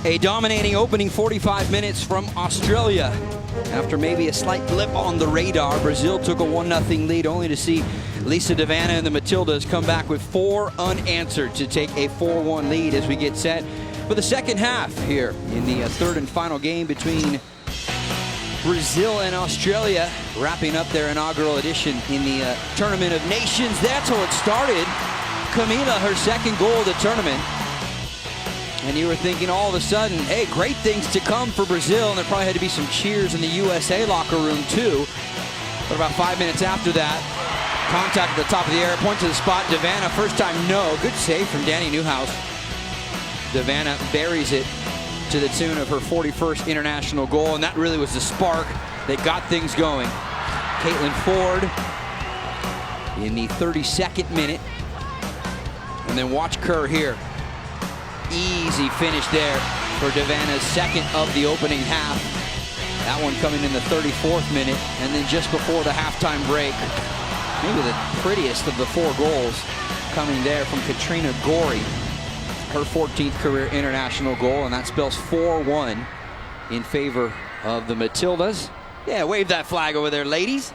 A dominating opening 45 minutes from Australia. After maybe a slight blip on the radar, Brazil took a 1-0 lead, only to see Lisa Devanna and the Matildas come back with 4 unanswered to take a 4-1 lead as we get set for the second half here in the third and final game between Brazil and Australia, wrapping up their inaugural edition in the Tournament of Nations. That's how it started. Camila, her second goal of the tournament. And you were thinking all of a sudden, hey, great things to come for Brazil, and there probably had to be some cheers in the USA locker room too. But about 5 minutes after that, contact at the top of the air, point to the spot, Devanna, first time no. Good save from Danny Newhouse. Devanna buries it to the tune of her 41st international goal, and that really was the spark that got things going. Caitlin Ford in the 32nd minute. And then watch Kerr here. Easy finish there for Devanna's second of the opening half. That one coming in the 34th minute, and then just before the halftime break, maybe the prettiest of the 4 goals coming there from Katrina Gorey. Her 14th career international goal, and that spells 4-1 in favor of the Matildas. Yeah, wave that flag over there, ladies.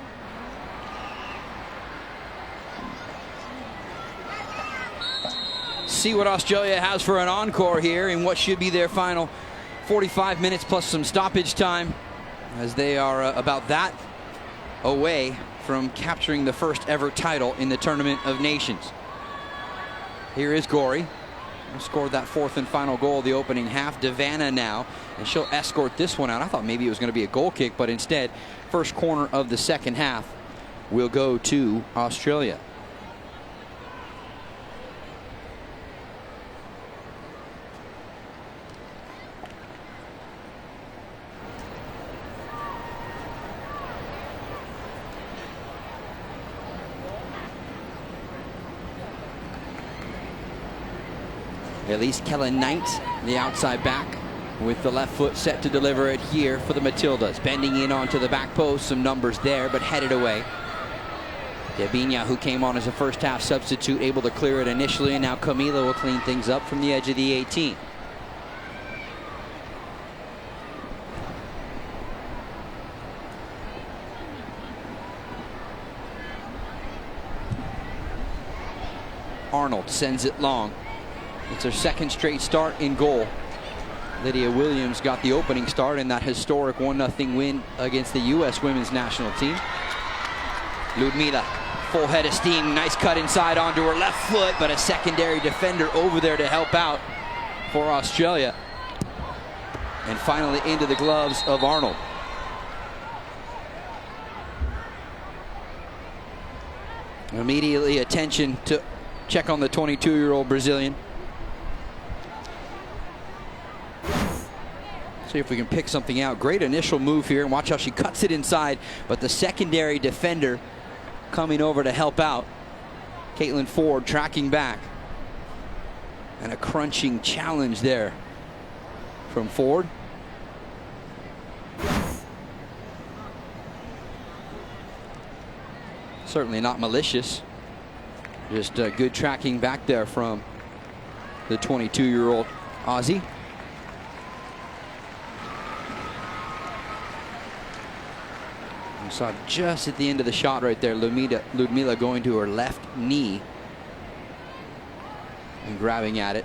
See what Australia has for an encore here in what should be their final 45 minutes plus some stoppage time, as they are about that away from capturing the first ever title in the Tournament of Nations. Here is Gorey, who scored that 4th and final goal of the opening half. Devanna now, and she'll escort this one out. I thought maybe it was going to be a goal kick, but instead, first corner of the second half will go to Australia. Elise Kellen-Knight, the outside back, with the left foot set to deliver it here for the Matildas. Bending in onto the back post, some numbers there, but headed away. Debinha, who came on as a first half substitute, able to clear it initially, and now Camila will clean things up from the edge of the 18. Arnold sends it long. It's her second straight start in goal. Lydia Williams got the opening start in that historic 1-0 win against the U.S. women's national team. Ludmila, full head of steam, nice cut inside onto her left foot, but a secondary defender over there to help out for Australia. And finally into the gloves of Arnold. Immediately attention to check on the 22-year-old Brazilian. See if we can pick something out. Great initial move here, and watch how she cuts it inside, but the secondary defender coming over to help out. Caitlin Ford tracking back, and a crunching challenge there from Ford. Certainly not malicious, just good tracking back there from the 22-year-old Aussie. Saw just at the end of the shot right there, Ludmila going to her left knee and grabbing at it.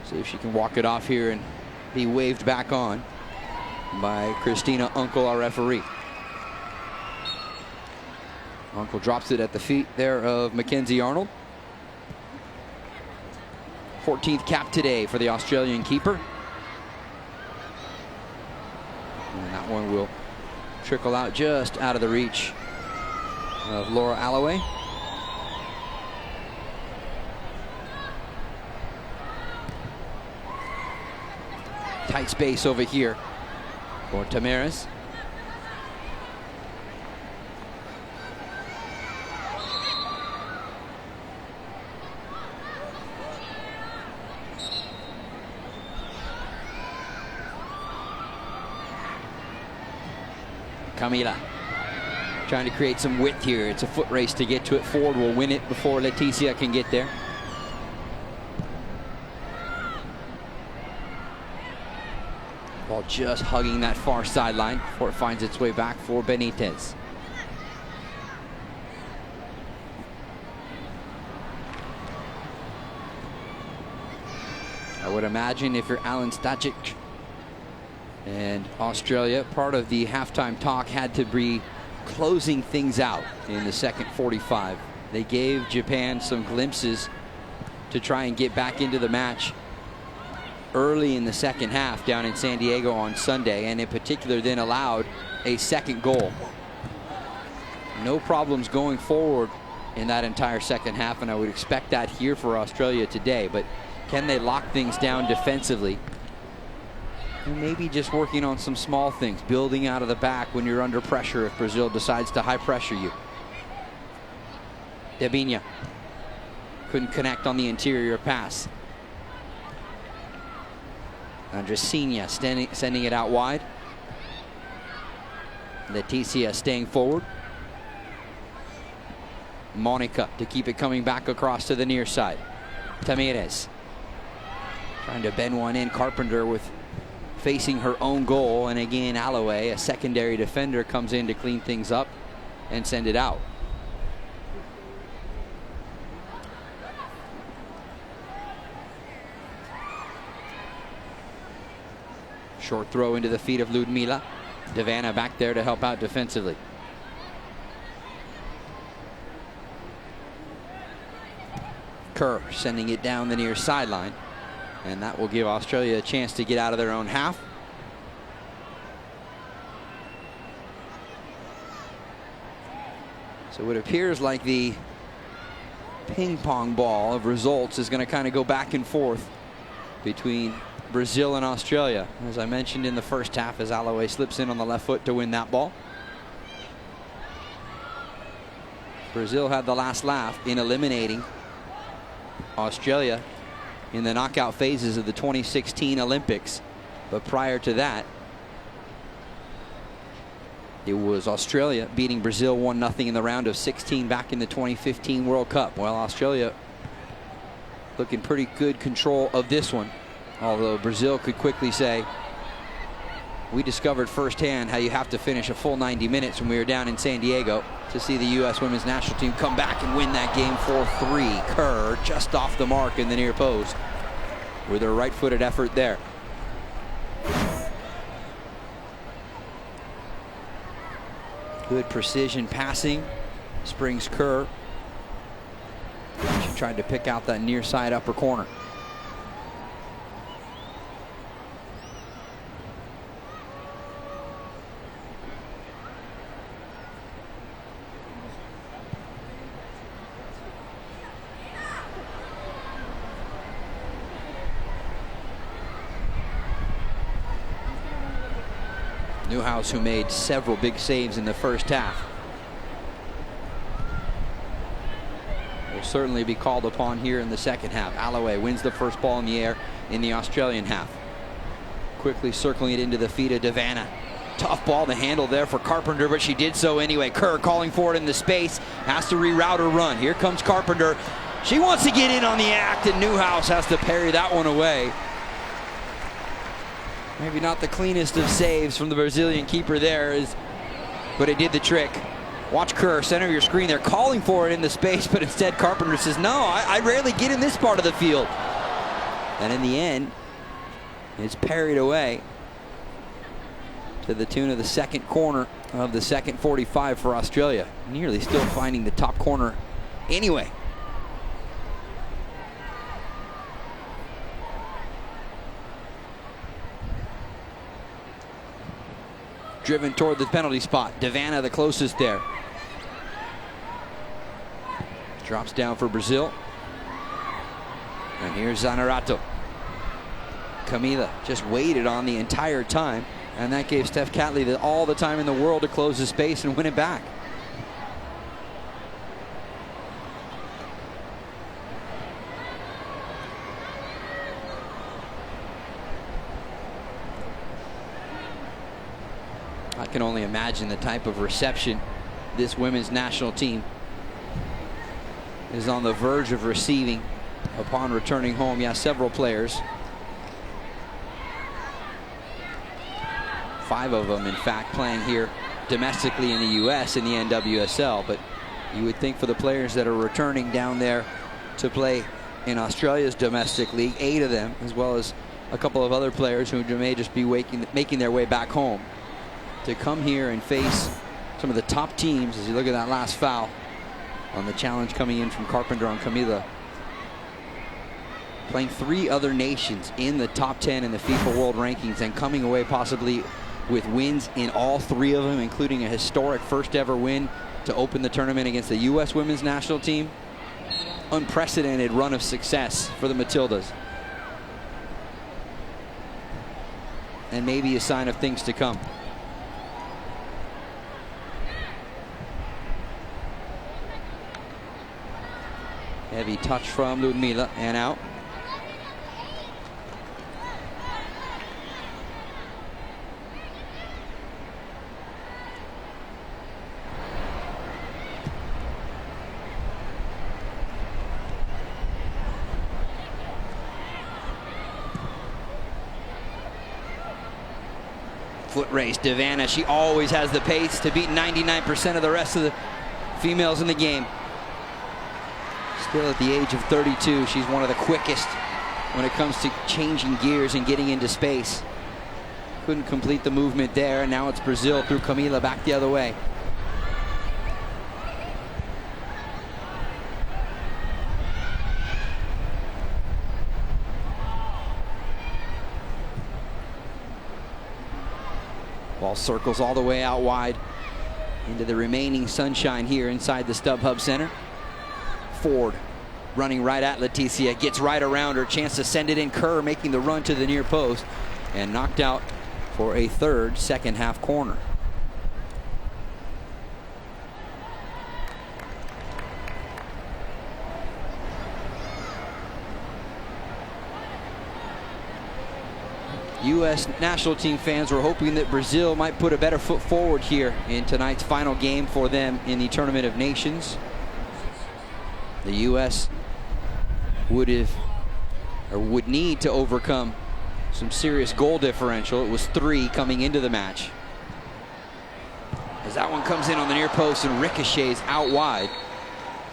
See if she can walk it off here and be waved back on by Christina Unkel, our referee. Unkel drops it at the feet there of Mackenzie Arnold. 14th cap today for the Australian keeper. And that one will trickle out just out of the reach of Laura Alloway. Tight space over here for Tamares. Camila trying to create some width here. It's a foot race to get to it. Ford will win it before Leticia can get there. Ball just hugging that far sideline before it finds its way back for Benitez. I would imagine if you're Alan Stajic and Australia, part of the halftime talk had to be closing things out in the second 45. They gave Japan some glimpses to try and get back into the match early in the second half down in San Diego on Sunday, and in particular then allowed a second goal. No problems going forward in that entire second half, and I would expect that here for Australia today. But can they lock things down defensively? And maybe just working on some small things, building out of the back when you're under pressure if Brazil decides to high pressure you. Debinha couldn't connect on the interior pass. Andressinha sending it out wide. Leticia staying forward. Monica to keep it coming back across to the near side. Tamirez trying to bend one in. Carpenter with facing her own goal, and again Alloway, a secondary defender, comes in to clean things up and send it out. Short throw into the feet of Ludmila. Devana back there to help out defensively. Kerr sending it down the near sideline, and that will give Australia a chance to get out of their own half. So it appears like the ping pong ball of results is going to kind of go back and forth between Brazil and Australia, as I mentioned in the first half, as Alloway slips in on the left foot to win that ball. Brazil had the last laugh in eliminating Australia in the knockout phases of the 2016 Olympics, but prior to that it was Australia beating Brazil 1-0 in the round of 16 back in the 2015 World Cup. Well, Australia looking pretty good control of this one, although Brazil could quickly say, we discovered firsthand how you have to finish a full 90 minutes when we were down in San Diego to see the U.S. women's national team come back and win that game 4-3. Kerr just off the mark in the near post with her right-footed effort there. Good precision passing. Springs Kerr. She tried to pick out that near side upper corner. Newhouse, who made several big saves in the first half, will certainly be called upon here in the second half. Alloway wins the first ball in the air in the Australian half. Quickly circling it into the feet of Devana. Tough ball to handle there for Carpenter, but she did so anyway. Kerr calling for it in the space, has to reroute her run. Here comes Carpenter. She wants to get in on the act, and Newhouse has to parry that one away. Maybe not the cleanest of saves from the Brazilian keeper there, but it did the trick. Watch Kerr, center of your screen. They're calling for it in the space, but instead Carpenter says, no, I rarely get in this part of the field. And in the end, it's parried away to the tune of the second corner of the second 45 for Australia. Nearly still finding the top corner anyway. Driven toward the penalty spot. Devana the closest there. Drops down for Brazil. And here's Zanerato. Camila just waited on the entire time, and that gave Steph Catley all the time in the world to close the space and win it back. I can only imagine the type of reception this women's national team is on the verge of receiving upon returning home. Yeah, several players 5 of them, in fact, playing here domestically in the U.S. in the NWSL. But you would think for the players that are returning down there to play in Australia's domestic league, 8 of them, as well as a couple of other players who may just be making their way back home, to come here and face some of the top teams. As you look at that last foul on the challenge coming in from Carpenter on Camila, playing 3 other nations in the top 10 in the FIFA World Rankings and coming away possibly with wins in all 3 of them, including a historic first ever win to open the tournament against the U.S. women's national team. Unprecedented run of success for the Matildas. And maybe a sign of things to come. Heavy touch from Ludmila and out. Foot race, Devana, she always has the pace to beat 99% of the rest of the females in the game. Still at the age of 32, she's one of the quickest when it comes to changing gears and getting into space. Couldn't complete the movement there, and now it's Brazil through Camila back the other way. Ball circles all the way out wide into the remaining sunshine here inside the StubHub Center. Ford running right at Leticia, gets right around her, chance to send it in. Kerr making the run to the near post and knocked out for a third second half corner. U.S. national team fans were hoping that Brazil might put a better foot forward here in tonight's final game for them in the Tournament of Nations. The U.S. would need to overcome some serious goal differential. It was 3 coming into the match. As that one comes in on the near post and ricochets out wide.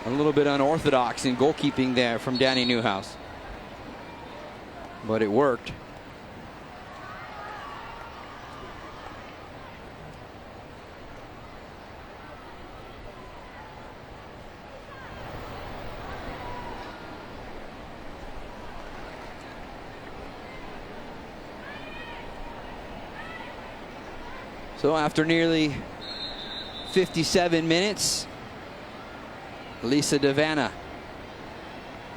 A little bit unorthodox in goalkeeping there from Danny Newhouse. But it worked. So after nearly 57 minutes, Lisa Devana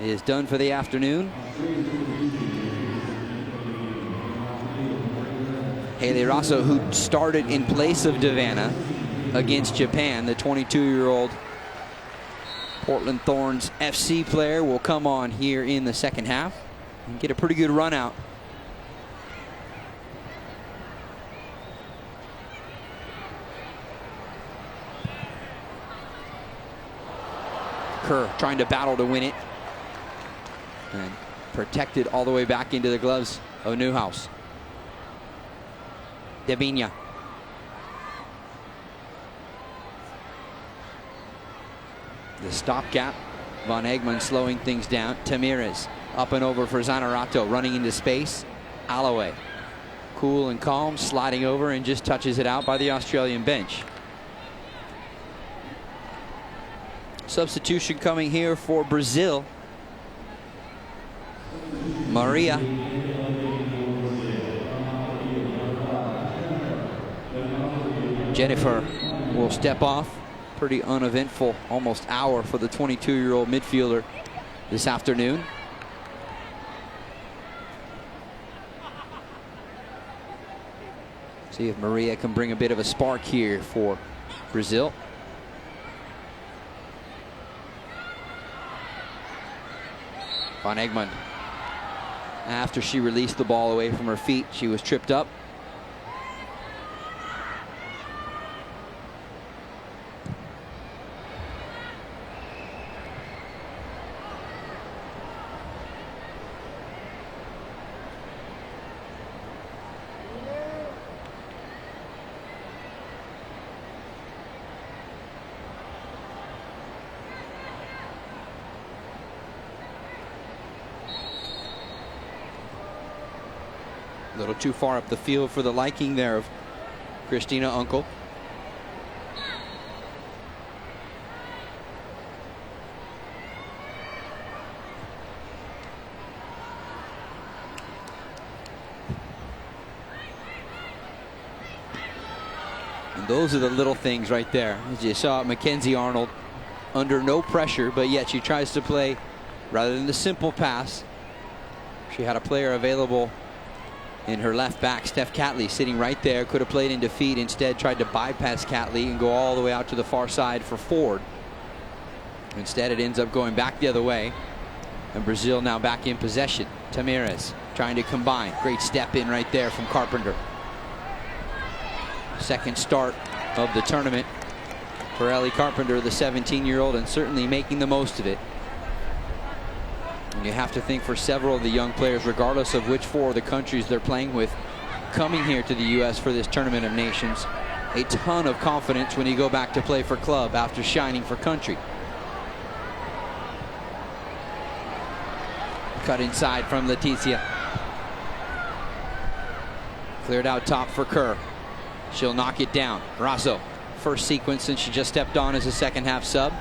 is done for the afternoon. Haley Rosso, who started in place of Devana against Japan, the 22-year-old Portland Thorns FC player, will come on here in the second half and get a pretty good run out. Kerr trying to battle to win it and protected all the way back into the gloves of Newhouse. Debinha. The stopgap. Von Egmond slowing things down. Tamirez up and over for Zanerato, running into space. Alloway, cool and calm, sliding over and just touches it out by the Australian bench. Substitution coming here for Brazil. Maria. Jennifer will step off. Pretty uneventful, almost hour for the 22-year-old midfielder this afternoon. See if Maria can bring a bit of a spark here for Brazil. Von Egmond, after she released the ball away from her feet, she was tripped up. A little too far up the field for the liking there of Christina Unkel. And those are the little things right there. As you saw Mackenzie Arnold under no pressure, but yet she tries to play rather than the simple pass. She had a player available in her left back, Steph Catley, sitting right there. Could have played into feet. Instead tried to bypass Catley and go all the way out to the far side for Ford. Instead it ends up going back the other way, and Brazil now back in possession. Tamirez trying to combine. Great step in right there from Carpenter. Second start of the tournament for Ellie Carpenter, the 17-year-old, and certainly making the most of it. And you have to think for several of the young players, regardless of which four of the countries they're playing with, coming here to the U.S. for this Tournament of Nations, a ton of confidence when you go back to play for club after shining for country. Cut inside from Leticia. Cleared out top for Kerr. She'll knock it down. Razo, first sequence since she just stepped on as a second half sub.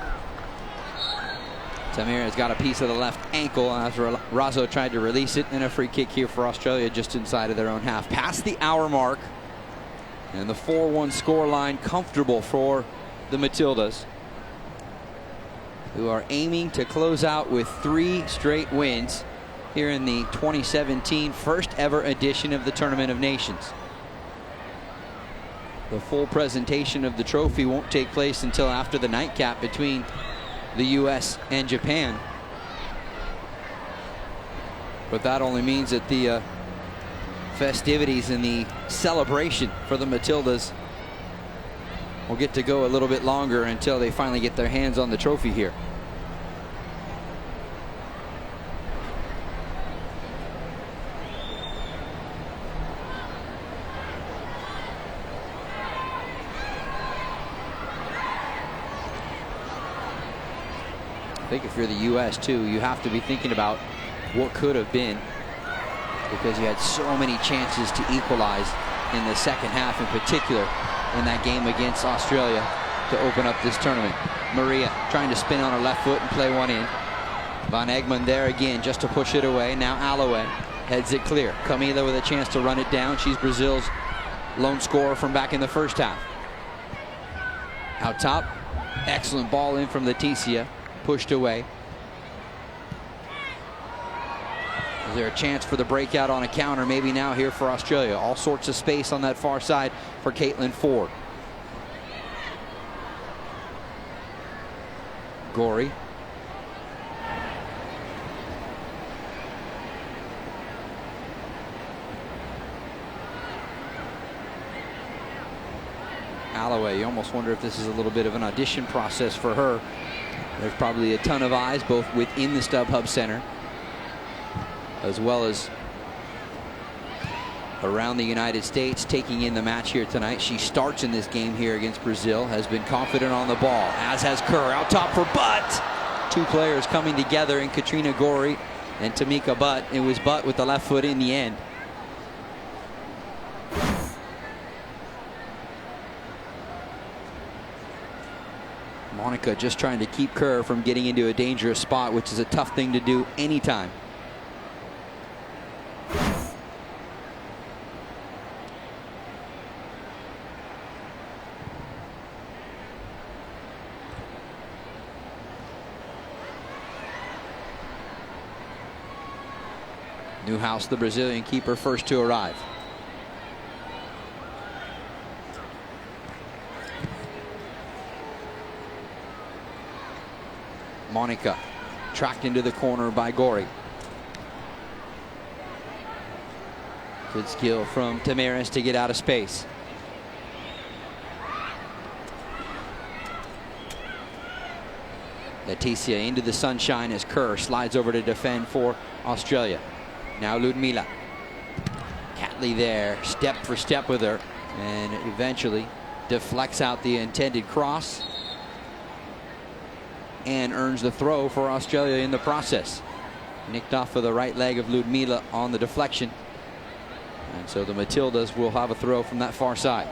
Tamir has got a piece of the left ankle as Razo tried to release it, and a free kick here for Australia just inside of their own half. Past the hour mark, and the 4-1 score line comfortable for the Matildas, who are aiming to close out with 3 straight wins here in the 2017 first ever edition of the Tournament of Nations. The full presentation of the trophy won't take place until after the nightcap between the U.S. and Japan. But that only means that the festivities and the celebration for the Matildas will get to go a little bit longer until they finally get their hands on the trophy here. I think if you're the U.S. too, you have to be thinking about what could have been, because you had so many chances to equalize in the second half, in particular in that game against Australia, to open up this tournament. Maria trying to spin on her left foot and play one in. Van Egmond there again just to push it away. Now Alloway heads it clear. Camila with a chance to run it down. She's Brazil's lone scorer from back in the first half. Out top, excellent ball in from Leticia. Pushed away. Is there a chance for the breakout on a counter? Maybe now here for Australia. All sorts of space on that far side for Caitlin Ford. Gorey. Alloway, you almost wonder if this is a little bit of an audition process for her. There's probably a ton of eyes both within the StubHub Center as well as around the United States taking in the match here tonight. She starts in this game here against Brazil, has been confident on the ball, as has Kerr. Out top for Butt. 2 players coming together in Katrina Gorey and Tamika Butt. It was Butt with the left foot in the end. Monica just trying to keep Kerr from getting into a dangerous spot, which is a tough thing to do anytime. Newhouse, the Brazilian keeper, first to arrive. Monica tracked into the corner by Gorey. Good skill from Tamaris to get out of space. Leticia into the sunshine as Kerr slides over to defend for Australia. Now Ludmila. Catley there, step for step with her, and eventually deflects out the intended cross and earns the throw for Australia in the process. Nicked off of the right leg of Ludmila on the deflection. And so the Matildas will have a throw from that far side.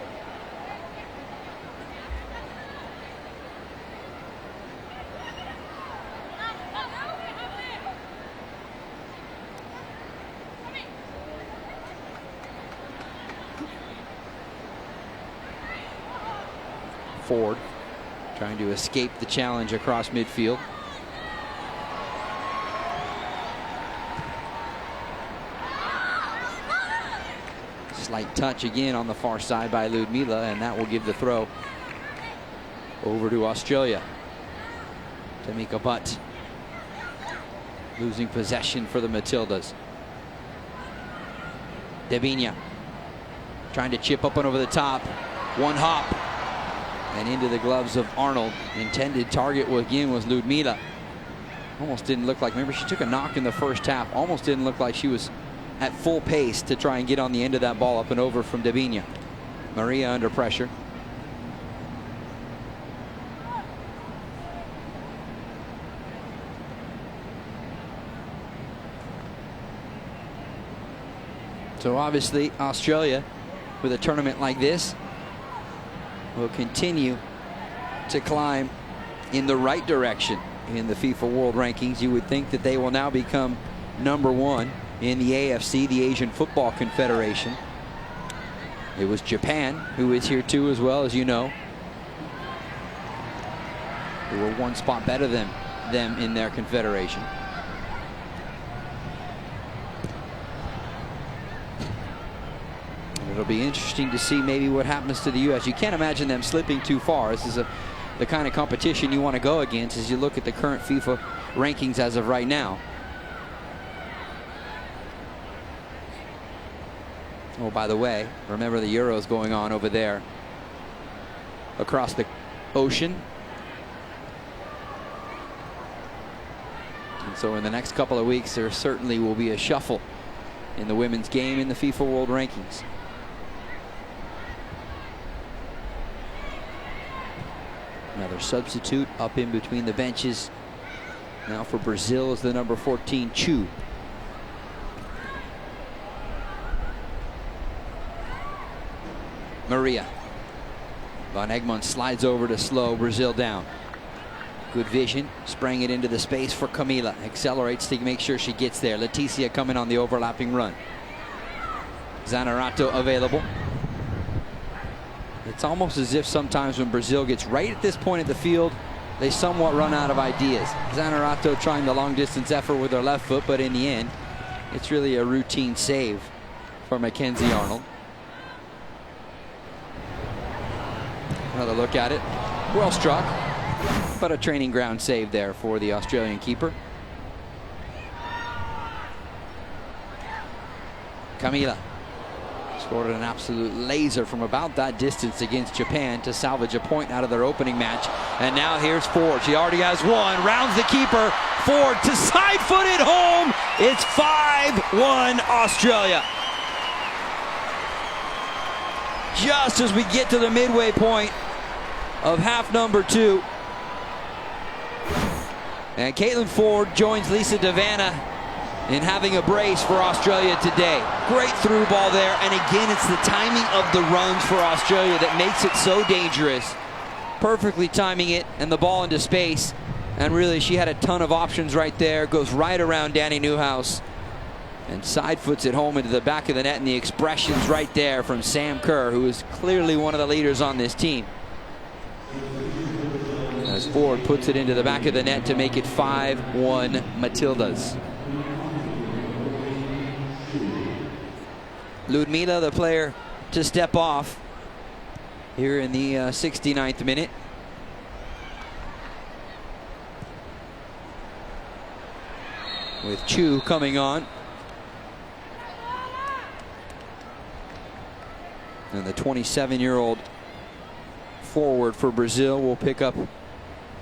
Ford trying to escape the challenge across midfield. Slight touch again on the far side by Ludmila, and that will give the throw over to Australia. Tamika Butt losing possession for the Matildas. Debinia trying to chip up and over the top. One hop and into the gloves of Arnold. Intended target again was Ludmila. Almost didn't look like, remember she took a knock in the first half. Almost didn't look like she was at full pace to try and get on the end of that ball up and over from Debinia. Maria under pressure. So obviously Australia, with a tournament like this, will continue to climb in the right direction in the FIFA World Rankings. You would think that they will now become #1 in the AFC, the Asian Football Confederation. It was Japan, who is here too, as well, as you know. They were one spot better than them in their confederation. It'll be interesting to see maybe what happens to the U.S. You can't imagine them slipping too far. This is the kind of competition you want to go against as you look at the current FIFA rankings as of right now. Oh, by the way, remember the Euros going on over there across the ocean. And so in the next couple of weeks, there certainly will be a shuffle in the women's game in the FIFA World Rankings. Another substitute up in between the benches. Now for Brazil is the number 14, Chu. Maria. Van Egmond slides over to slow Brazil down. Good vision, spraying it into the space for Camila. Accelerates to make sure she gets there. Leticia coming on the overlapping run. Zanerato available. It's almost as if sometimes when Brazil gets right at this point of the field, they somewhat run out of ideas. Zanerato trying the long distance effort with her left foot, but in the end, it's really a routine save for Mackenzie Arnold. Another look at it. Well struck, but a training ground save there for the Australian keeper. Camila scored an absolute laser from about that distance against Japan to salvage a point out of their opening match. And now here's Ford. She already has one. Rounds the keeper. Ford to side foot it home. It's 5-1 Australia. Just as we get to the midway point of half number 2. And Caitlin Ford joins Lisa Devanna in having a brace for Australia today. Great through ball there, and again it's the timing of the runs for Australia that makes it so dangerous. Perfectly timing it and the ball into space, and really she had a ton of options right there. Goes right around Danny Newhouse and side foots it home into the back of the net, and the expressions right there from Sam Kerr, who is clearly one of the leaders on this team. As Ford puts it into the back of the net to make it 5-1 Matildas. Ludmila, the player to step off here in the 69th minute. With Chu coming on. And the 27-year-old forward for Brazil will pick up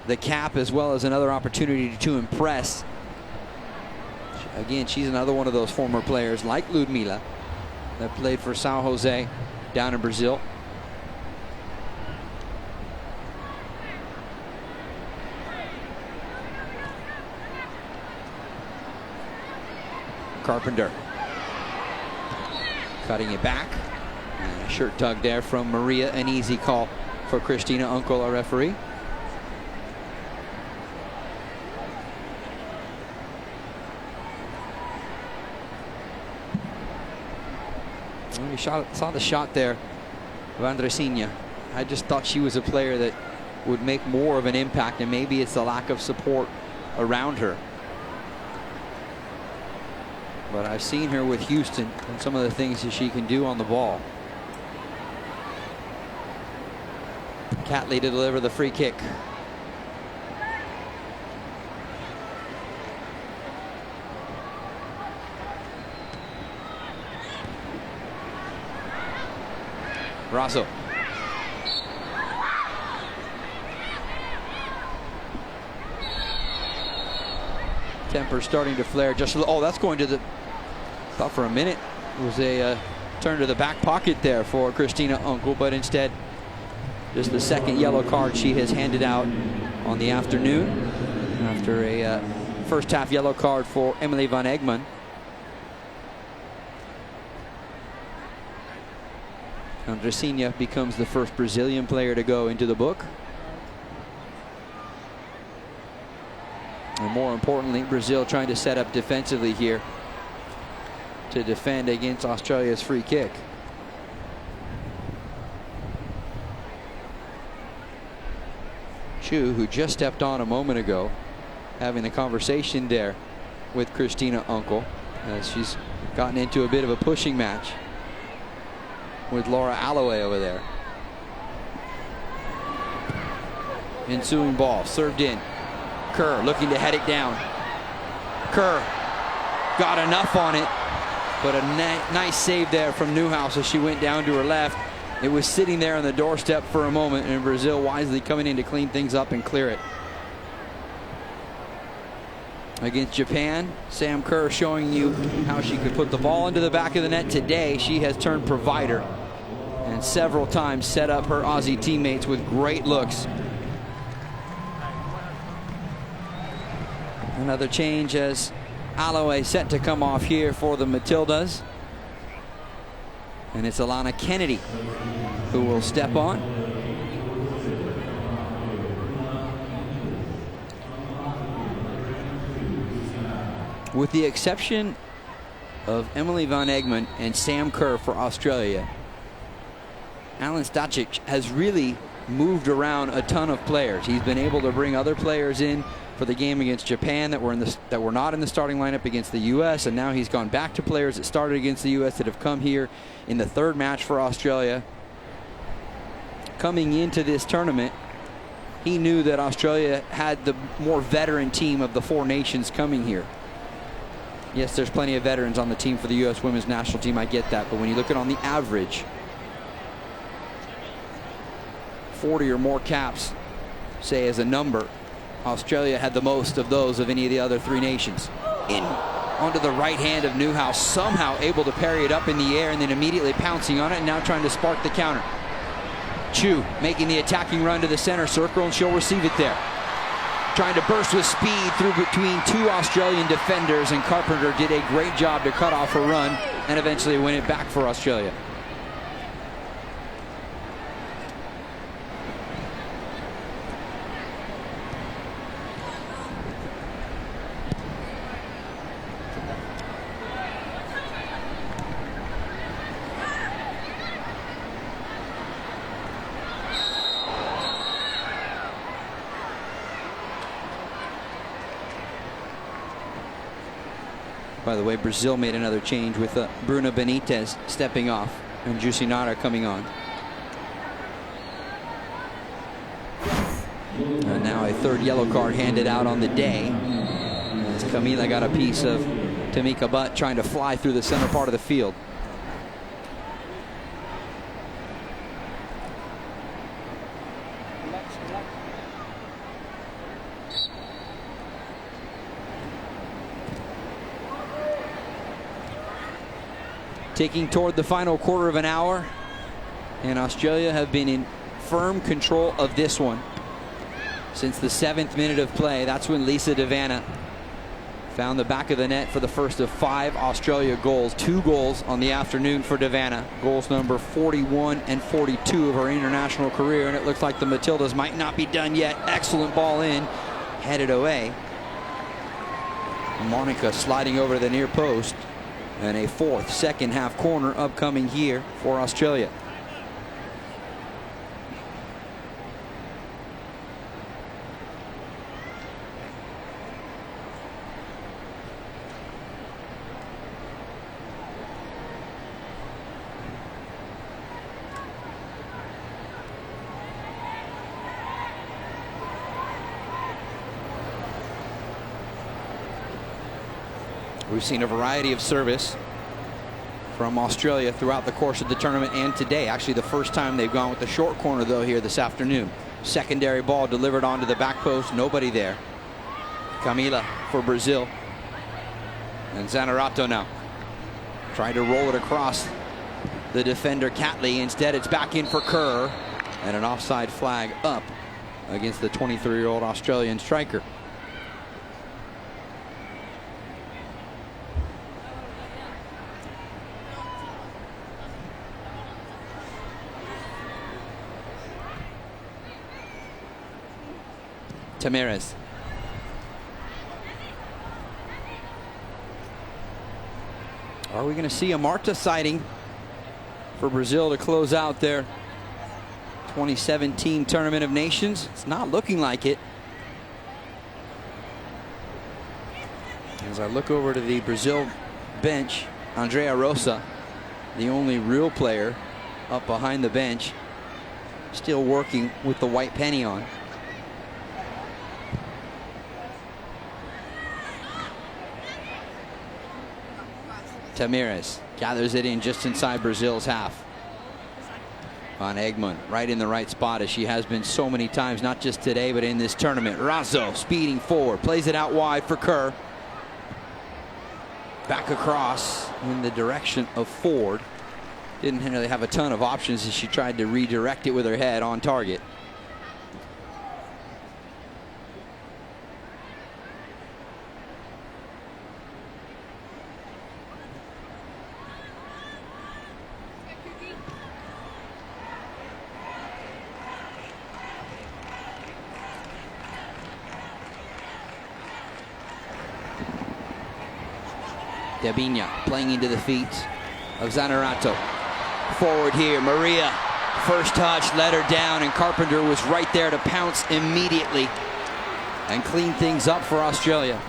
the cap as well as another opportunity to impress. Again, she's another one of those former players like Ludmila that played for São José down in Brazil. Carpenter Cutting it back. And a shirt tug there from Maria. An easy call for Christina Unkel, our referee. We saw the shot there of Andressinha. I just thought she was a player that would make more of an impact, and maybe it's the lack of support around her. But I've seen her with Houston and some of the things that she can do on the ball. Catley to deliver the free kick. Brasso. Temper starting to flare. Just oh, that's going to the. Thought for a minute it was a turn to the back pocket there for Christina Unkel, but instead just the second yellow card she has handed out on the afternoon after a first half yellow card for Emily van Egmond. Andressinha becomes the first Brazilian player to go into the book. And more importantly, Brazil trying to set up defensively here to defend against Australia's free kick. Chu, who just stepped on a moment ago, having a conversation there with Christina Unkel as she's gotten into a bit of a pushing match with Laura Alloway over there. Ensuing ball, served in. Kerr looking to head it down. Kerr got enough on it, but a nice save there from Newhouse as she went down to her left. It was sitting there on the doorstep for a moment, and Brazil wisely coming in to clean things up and clear it. Against Japan, Sam Kerr showing you how she could put the ball into the back of the net. Today, she has turned provider and several times set up her Aussie teammates with great looks. Another change as Alloway set to come off here for the Matildas. And it's Alana Kennedy who will step on. With the exception of Emily van Egmond and Sam Kerr for Australia, Alan Stacic has really moved around a ton of players. He's been able to bring other players in for the game against Japan that were not in the starting lineup against the U.S. and now he's gone back to players that started against the U.S. that have come here in the third match for Australia. Coming into this tournament, he knew that Australia had the more veteran team of the four nations coming here. Yes, there's plenty of veterans on the team for the U.S. women's national team. I get that. But when you look at on the average, 40 or more caps, say as a number, Australia had the most of those of any of the other three nations. In onto the right hand of Newhouse, somehow able to parry it up in the air and then immediately pouncing on it and now trying to spark the counter. Chu making the attacking run to the center circle, and she'll receive it there. Trying to burst with speed through between two Australian defenders, and Carpenter did a great job to cut off her run and eventually win it back for Australia. By the way, Brazil made another change with Bruna Benitez stepping off and Jusinara coming on. And now a third yellow card handed out on the day as Camila got a piece of Tamika Butt trying to fly through the center part of the field. Taking toward the final quarter of an hour, and Australia have been in firm control of this one since the 7th minute of play. That's when Lisa De Vanna Found the back of the net for the first of 5 Australia goals. 2 goals on the afternoon for Devanna. Goals number 41 and 42 of her international career. And it looks like the Matildas might not be done yet. Excellent ball in. Headed away. Monica sliding over to the near post. And a 4th second half corner upcoming here for Australia. We've seen a variety of service from Australia throughout the course of the tournament and today. Actually, the first time they've gone with the short corner, though, here this afternoon. Secondary ball delivered onto the back post. Nobody there. Camila for Brazil. And Zanerato now. Tried to roll it across the defender, Catley. Instead, it's back in for Kerr. And an offside flag up against the 23-year-old Australian striker. Tamirez. Are we going to see a Marta sighting for Brazil to close out their 2017 Tournament of Nations? It's not looking like it. As I look over to the Brazil bench, Andrea Rosa, the only real player up behind the bench, still working with the white penny on. Tamirez gathers it in just inside Brazil's half. Van Egmond right in the right spot, as she has been so many times, not just today, but in this tournament. Razzo speeding forward, plays it out wide for Kerr. Back across in the direction of Ford. Didn't really have a ton of options as she tried to redirect it with her head on target. Debinha playing into the feet of Zanerato. Forward here, Maria. First touch, let her down, and Carpenter was right there to pounce immediately and clean things up for Australia.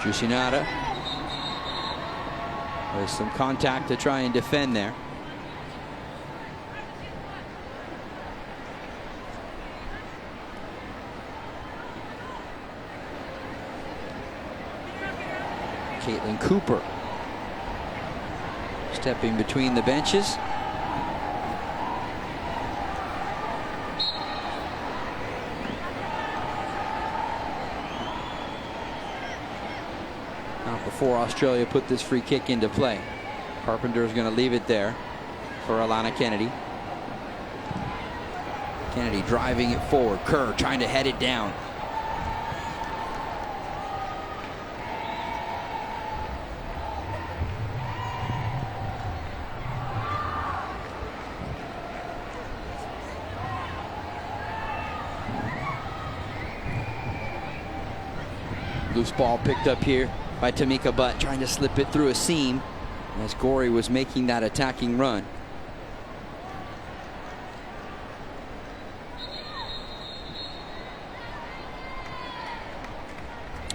Jushinada. There's some contact to try and defend there. Caitlin Cooper stepping between the benches. Now, before Australia put this free kick into play, Carpenter is going to leave it there for Alana Kennedy. Kennedy driving it forward. Kerr trying to head it down. Loose ball picked up here by Tamika Butt, trying to slip it through a seam as Gorey was making that attacking run.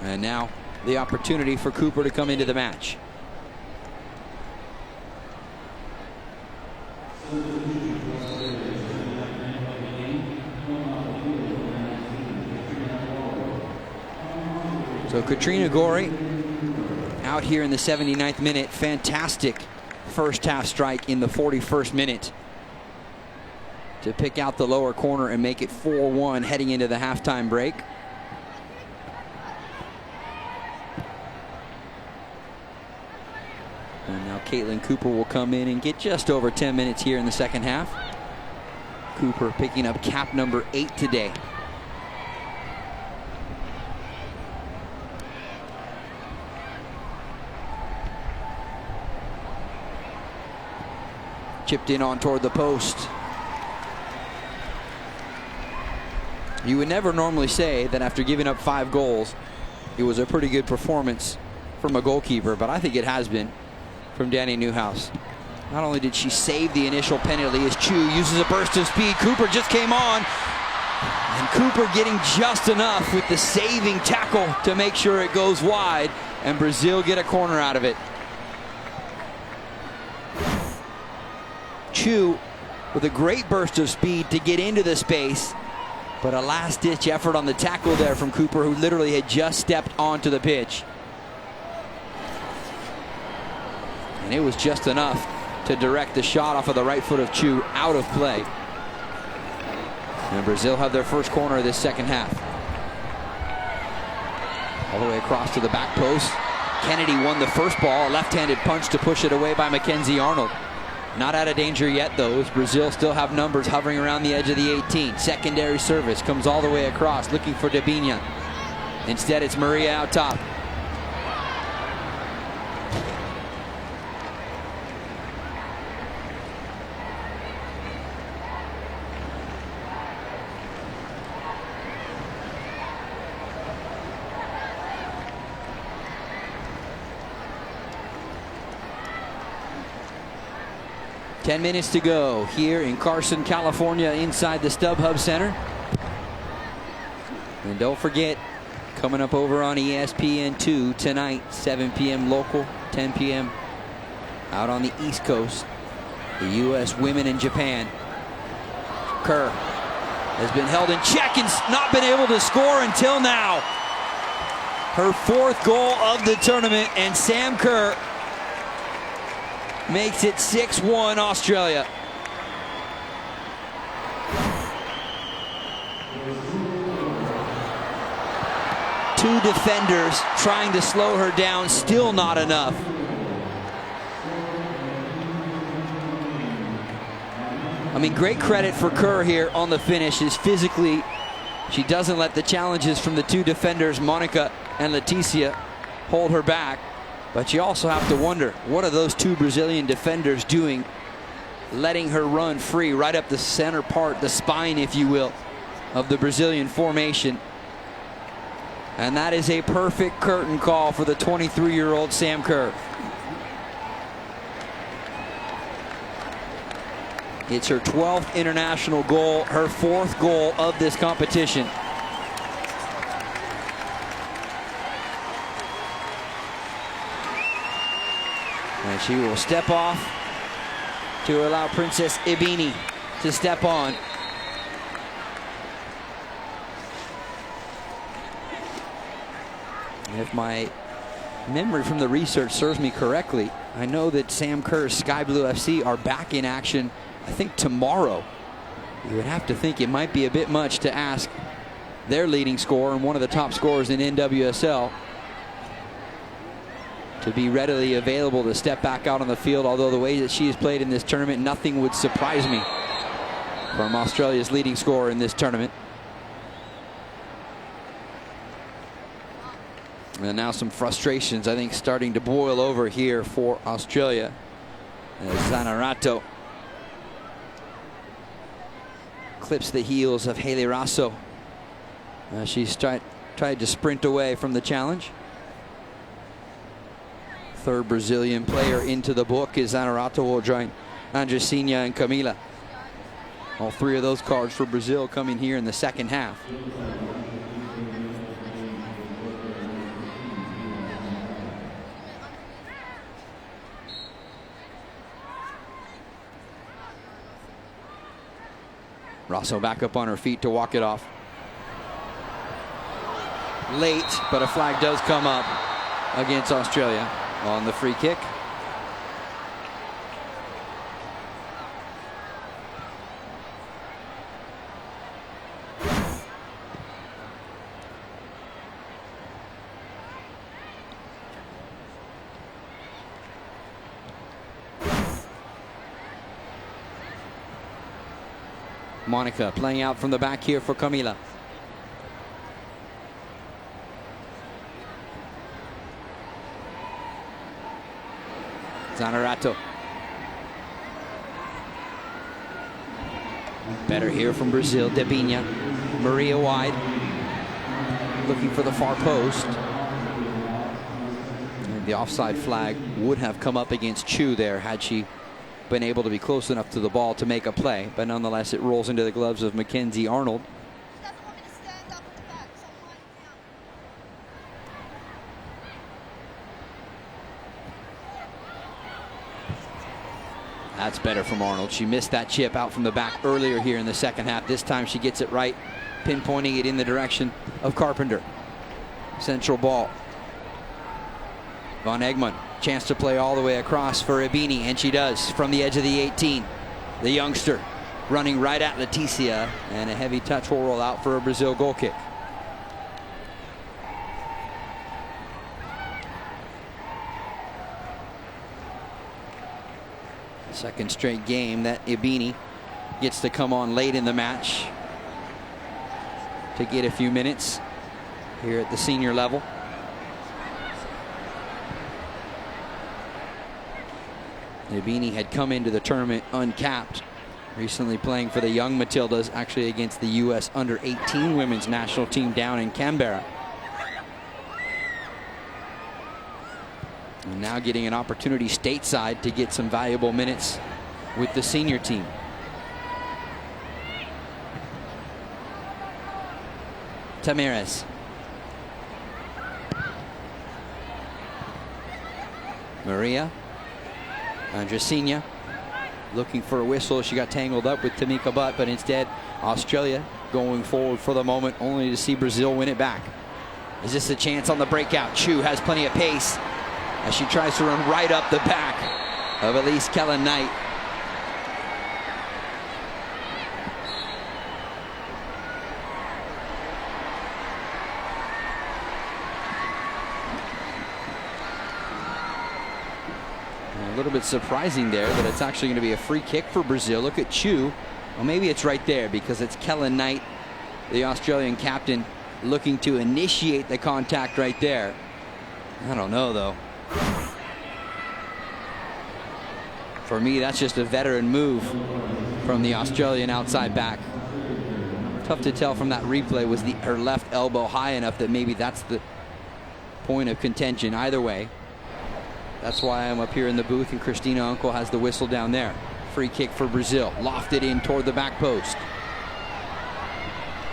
And now the opportunity for Cooper to come into the match. So Katrina Gorey out here in the 79th minute. Fantastic first half strike in the 41st minute to pick out the lower corner and make it 4-1 heading into the halftime break. And now Caitlin Cooper will come in and get just over 10 minutes here in the second half. Cooper picking up cap number 8 today. Chipped in on toward the post. You would never normally say that after giving up 5 goals, it was a pretty good performance from a goalkeeper, but I think it has been from Danny Newhouse. Not only did she save the initial penalty as Chu uses a burst of speed, Cooper just came on, and Cooper getting just enough with the saving tackle to make sure it goes wide, and Brazil get a corner out of it. Chu with a great burst of speed to get into the space, but a last-ditch effort on the tackle there from Cooper, who literally had just stepped onto the pitch. And it was just enough to direct the shot off of the right foot of Chu out of play. And Brazil have their first corner of this second half. All the way across to the back post. Kennedy won the first ball, a left-handed punch to push it away by Mackenzie Arnold. Not out of danger yet, though, as Brazil still have numbers hovering around the edge of the 18. Secondary service comes all the way across, looking for Debinha. Instead, it's Maria out top. Ten minutes to go here in Carson, California, inside the StubHub Center. And don't forget, coming up over on ESPN2 tonight, 7 p.m. local, 10 p.m. out on the East Coast, the U.S. women in Japan. Kerr has been held in check and not been able to score until now. Her 4th goal of the tournament, and Sam Kerr makes it 6-1 Australia. Two defenders trying to slow her down, still not enough. I mean, great credit for Kerr here on the finish. Is physically, she doesn't let the challenges from the two defenders, Monica and Leticia, hold her back. But you also have to wonder, what are those two Brazilian defenders doing, letting her run free right up the center part, the spine, if you will, of the Brazilian formation. And that is a perfect curtain call for the 23-year-old Sam Kerr. It's her 12th international goal, her 4th goal of this competition. And she will step off to allow Princess Ibini to step on. And if my memory from the research serves me correctly, I know that Sam Kerr's Sky Blue FC are back in action, I think, tomorrow. You would have to think it might be a bit much to ask their leading scorer and one of the top scorers in NWSL to be readily available to step back out on the field, although the way that she has played in this tournament, nothing would surprise me from Australia's leading scorer in this tournament. And now some frustrations, I think, starting to boil over here for Australia. Zanerato clips the heels of Haley Raso. She's tried to sprint away from the challenge. 3rd Brazilian player into the book is Zanerato, will join Andressinha and Camila. All 3 of those cards for Brazil coming here in the second half. Raso back up on her feet to walk it off. Late, but a flag does come up against Australia on the free kick. Monica playing out from the back here for Camila. Zanerato. Better here from Brazil. Debinha. Maria wide. Looking for the far post. And the offside flag would have come up against Chu there had she been able to be close enough to the ball to make a play. But nonetheless, it rolls into the gloves of Mackenzie Arnold. That's better from Arnold. She missed that chip out from the back earlier here in the second half. This time she gets it right, pinpointing it in the direction of Carpenter. Central ball. Van Egmond, chance to play all the way across for Ibini, and she does from the edge of the 18. The youngster running right at Leticia, and a heavy touch will roll out for a Brazil goal kick. Second straight game that Ibini gets to come on late in the match to get a few minutes here at the senior level. Ibini had come into the tournament uncapped, recently playing for the young Matildas, actually against the U.S. under-18 women's national team down in Canberra. And now getting an opportunity stateside to get some valuable minutes with the senior team. Tamirez. Maria. Andressinha looking for a whistle. She got tangled up with Tamika Butt, but instead Australia going forward for the moment, only to see Brazil win it back. Is this a chance on the breakout? Chu has plenty of pace as she tries to run right up the back of Elise Kellen-Knight. A little bit surprising there that it's actually going to be a free kick for Brazil. Look at Chu. Well, maybe it's right there because it's Kellen-Knight, the Australian captain, looking to initiate the contact right there. I don't know, though. For me, that's just a veteran move from the Australian outside back. Tough to tell from that replay. Was her left elbow high enough that maybe that's the point of contention? Either way, that's why I'm up here in the booth and Christina Unkel has the whistle down there. Free kick for Brazil. Lofted in toward the back post.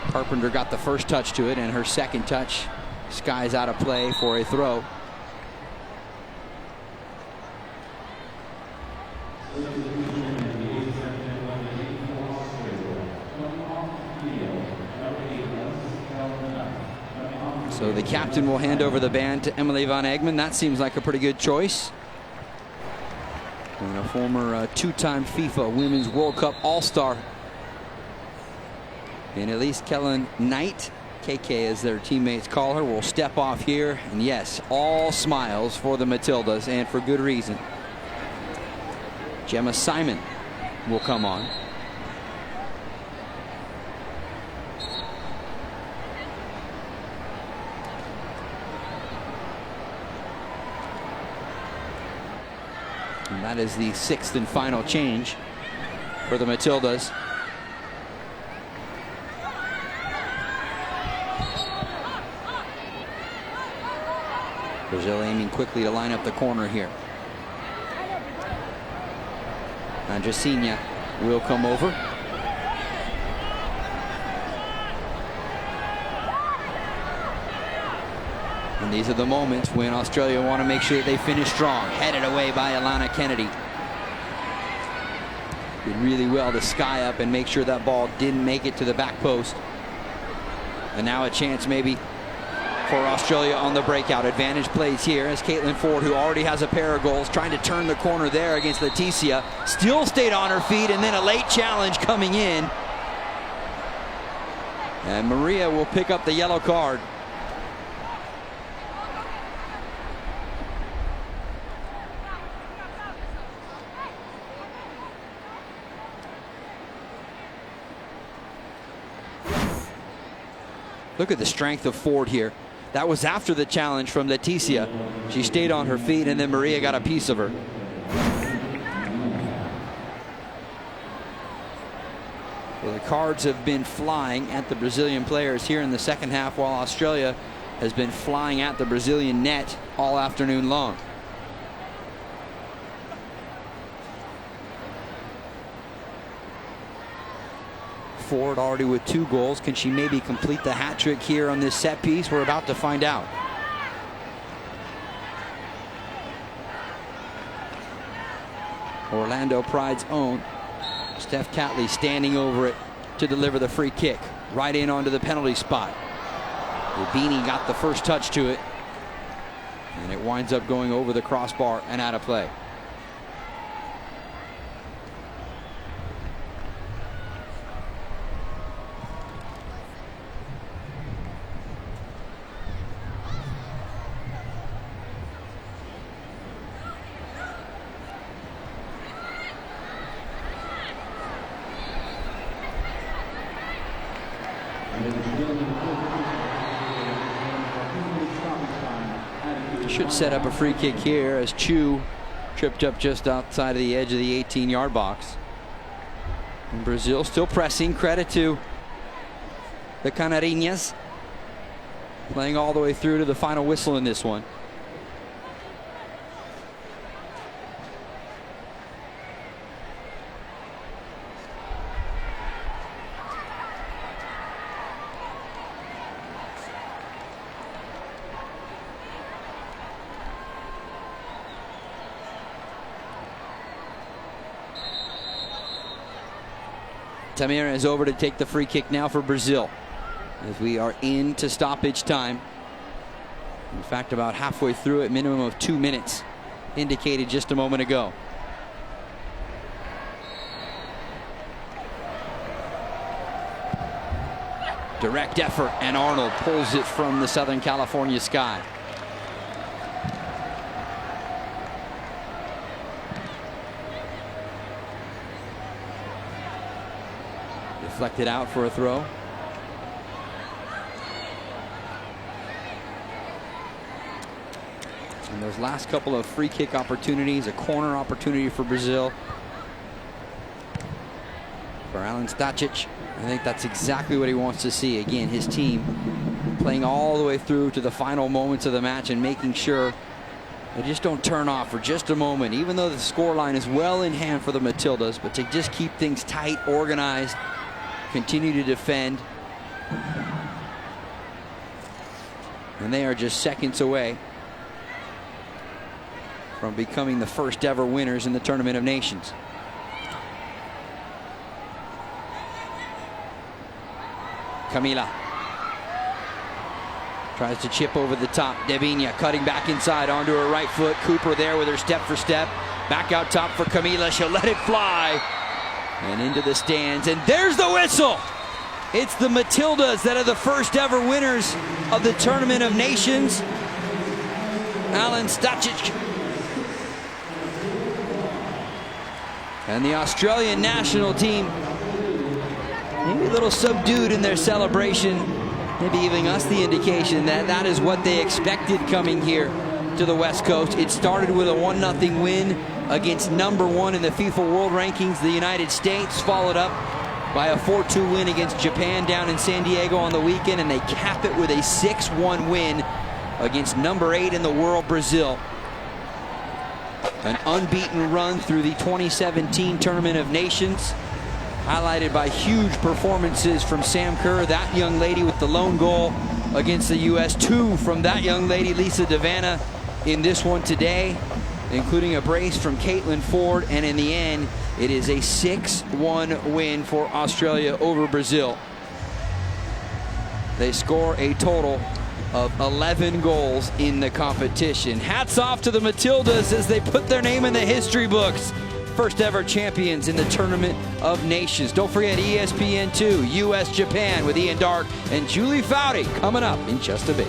Carpenter got the first touch to it, and her second touch skies out of play for a throw. So the captain will hand over the band to Emily Van Egmond. That seems like a pretty good choice. And a former two-time FIFA Women's World Cup All-Star. And Elise Kellen-Knight, KK as their teammates call her, will step off here. And yes, all smiles for the Matildas, and for good reason. Gemma Simon will come on. And that is the sixth and final change for the Matildas. Brazil aiming quickly to line up the corner here. Andressinha will come over. And these are the moments when Australia want to make sure that they finish strong. Headed away by Alana Kennedy. Did really well to sky up and make sure that ball didn't make it to the back post. And now a chance maybe for Australia on the breakout. Advantage plays here as Caitlin Ford, who already has a pair of goals, trying to turn the corner there against Leticia. Still stayed on her feet, and then a late challenge coming in. And Maria will pick up the yellow card. Look at the strength of Ford here. That was after the challenge from Leticia. She stayed on her feet, and then Maria got a piece of her. Well, the cards have been flying at the Brazilian players here in the second half, while Australia has been flying at the Brazilian net all afternoon long. Ford already with 2 goals. Can she maybe complete the hat trick here on this set piece? We're about to find out. Orlando Pride's own Steph Catley standing over it to deliver the free kick right in onto the penalty spot. Beanie got the first touch to it, and it winds up going over the crossbar and out of play. Should set up a free kick here as Chu tripped up just outside of the edge of the 18-yard box. And Brazil still pressing. Credit to the Canarinhas, playing all the way through to the final whistle in this one. Tamira is over to take the free kick now for Brazil, as we are into stoppage time. In fact, about halfway through it, minimum of 2 minutes indicated just a moment ago. Direct effort, and Arnold pulls it from the Southern California sky. Deflected out for a throw. And those last couple of free kick opportunities, a corner opportunity for Brazil. For Alen Stacic, I think that's exactly what he wants to see. Again, his team playing all the way through to the final moments of the match and making sure they just don't turn off for just a moment, even though the scoreline is well in hand for the Matildas, but to just keep things tight, organized, continue to defend. And they are just seconds away from becoming the first ever winners in the Tournament of Nations. Camila tries to chip over the top. Devinha cutting back inside onto her right foot. Cooper there with her step for step. Back out top for Camila. She'll let it fly. And into the stands. And there's the whistle. It's the Matildas that are the first ever winners of the Tournament of Nations. Alen Stacic. And the Australian national team, maybe a little subdued in their celebration, maybe giving us the indication that that is what they expected coming here to the West Coast. It started with a 1-0 win against #1 in the FIFA World Rankings, the United States, followed up by a 4-2 win against Japan down in San Diego on the weekend, and they cap it with a 6-1 win against #8 in the world, Brazil. An unbeaten run through the 2017 Tournament of Nations, highlighted by huge performances from Sam Kerr, that young lady with the lone goal against the U.S. 2 from that young lady, Lisa Devanna, in this one today, including a brace from Caitlin Ford, and in the end, it is a 6-1 win for Australia over Brazil. They score a total of 11 goals in the competition. Hats off to the Matildas as they put their name in the history books. First ever champions in the Tournament of Nations. Don't forget ESPN2, US-Japan with Ian Darke and Julie Foudy coming up in just a bit.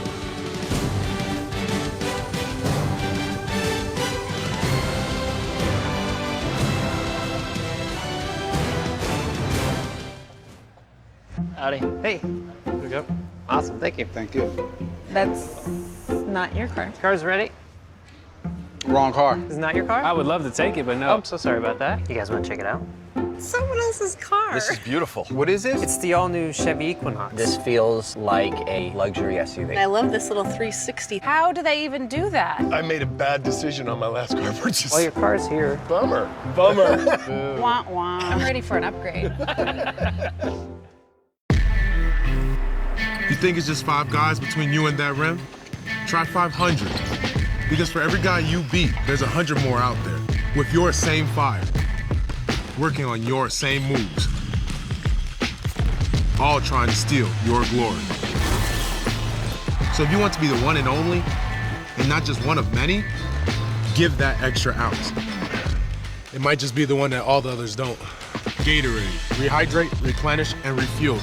Howdy. Hey. Here we go. Awesome, thank you. Thank you. That's not your car. Car's ready. Wrong car. Is not your car? I would love to take it, but no. Oh, I'm so sorry about that. You guys want to check it out? Someone else's car. This is beautiful. What is this? It's the all-new Chevy Equinox. This feels like a luxury SUV. I love this little 360. How do they even do that? I made a bad decision on my last car purchase. Well, your car's here. Bummer. Bummer. Wah, wah. I'm ready for an upgrade. You think it's just 5 guys between you and that rim? Try 500. Because for every guy you beat, there's 100 more out there with your same fire, working on your same moves, all trying to steal your glory. So if you want to be the one and only, and not just one of many, give that extra ounce. It might just be the one that all the others don't. Gatorade. Rehydrate, replenish, and refuel.